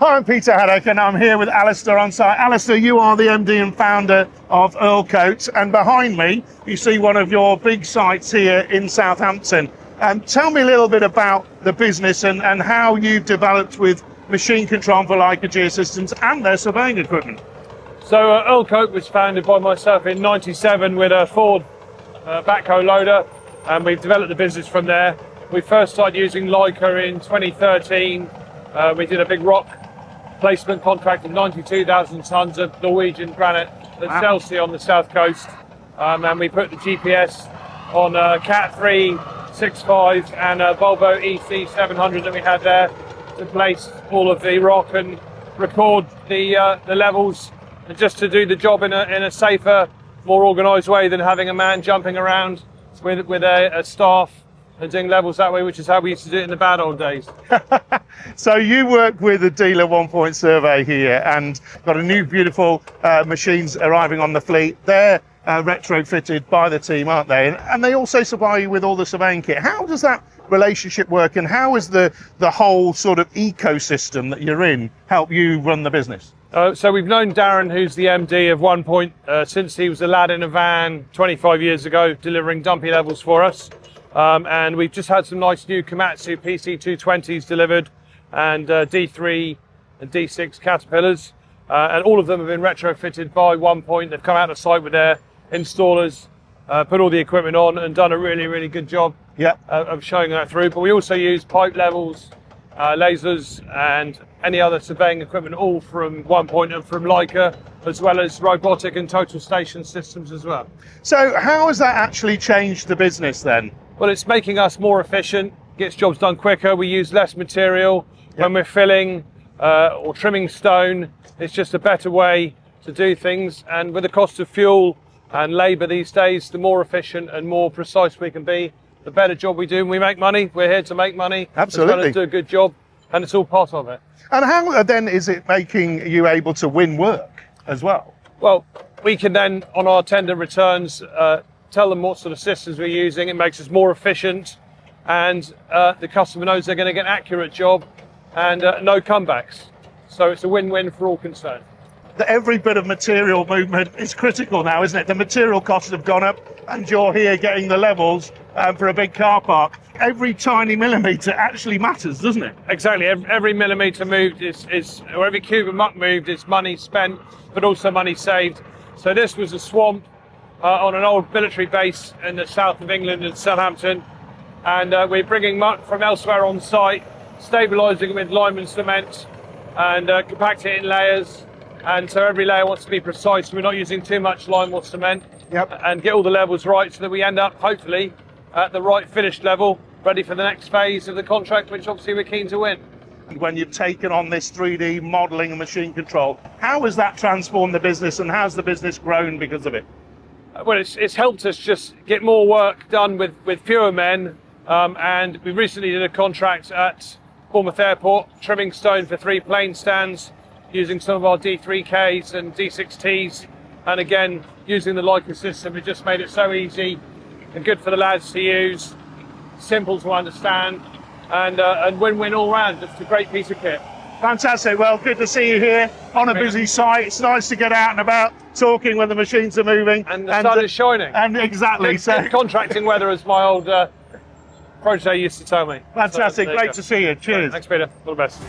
Hi, I'm Peter Haddock and I'm here with Alister on site. Alister, you are the MD and founder of Earlcote, and behind me you see one of your big sites here in Southampton. Tell me a little bit about the business and how you've developed with machine control for Leica Geosystems and their surveying equipment. So Earlcote was founded by myself in '97 with a Ford backhoe loader, and we've developed the business from there. We first started using Leica in 2013. We did a big rock placement contract of 92,000 tons of Norwegian granite at Chelsea on the south coast, and we put the GPS on Cat 365 and a Volvo EC700 that we had there to place all of the rock and record the levels, and just to do the job in a safer, more organised way than having a man jumping around with a staff and doing levels that way, which is how we used to do it in the bad old days. So you work with a dealer 1 point survey here and got a new beautiful machines arriving on the fleet. They're retrofitted by the team, aren't they? And they also supply you with all the surveying kit. How does that relationship work, and how is the whole sort of ecosystem that you're in help you run the business? So we've known Darren, who's the MD of 1 point, since he was a lad in a van 25 years ago, delivering dumpy levels for us. And we've just had some nice new Komatsu PC220s delivered, and D3 and D6 Caterpillars, and all of them have been retrofitted by 1 point. They've come out of site with their installers, put all the equipment on and done a really good job of showing that through. But we also use pipe levels, lasers and any other surveying equipment, all from 1 point and from Leica, as well as robotic and total station systems as well. So how has that actually changed the business then? Well, it's making us more efficient, gets jobs done quicker. We use less material when we're filling or trimming stone. It's just a better way to do things, and with the cost of fuel and labour these days, the more efficient and more precise we can be, the better job we do. We make money. We're here to make money. Absolutely. As well as do a good job, and it's all part of it. And how then is it making you able to win work as well? Well, we can then, on our tender returns, tell them what sort of systems we're using. It makes us more efficient, and the customer knows they're going to get an accurate job and no comebacks. So it's a win-win for all concerned. Every bit of material movement is critical now, isn't it? The material costs have gone up, and you're here getting the levels for a big car park. Every tiny millimetre actually matters, doesn't it? Exactly. Every millimetre moved is or every cube of muck moved is money spent, but also money saved. So this was a swamp on an old military base in the south of England in Southampton, and we're bringing muck from elsewhere on site, stabilising it with lime and cement, and compact it in layers. And so every layer wants to be precise. We're not using too much lime or cement, and get all the levels right so that we end up hopefully at the right finished level, ready for the next phase of the contract, which obviously we're keen to win. When you've taken on this 3D modelling and machine control, how has that transformed the business, and how's the business grown because of it? Well, it's helped us just get more work done with fewer men, and we recently did a contract at Bournemouth Airport, trimming stone for 3 plane stands, using some of our D3Ks and D6Ts, and again using the Leica system. It just made it so easy and good for the lads to use, simple to understand, and win-win all round. Just a great piece of kit. Fantastic. Well, good to see you here on a busy site. It's nice to get out and about talking when the machines are moving. And the sun is shining. And exactly. So contracting weather, as my old protege used to tell me. Fantastic. So, great to see you. Cheers. Thanks, Peter. All the best.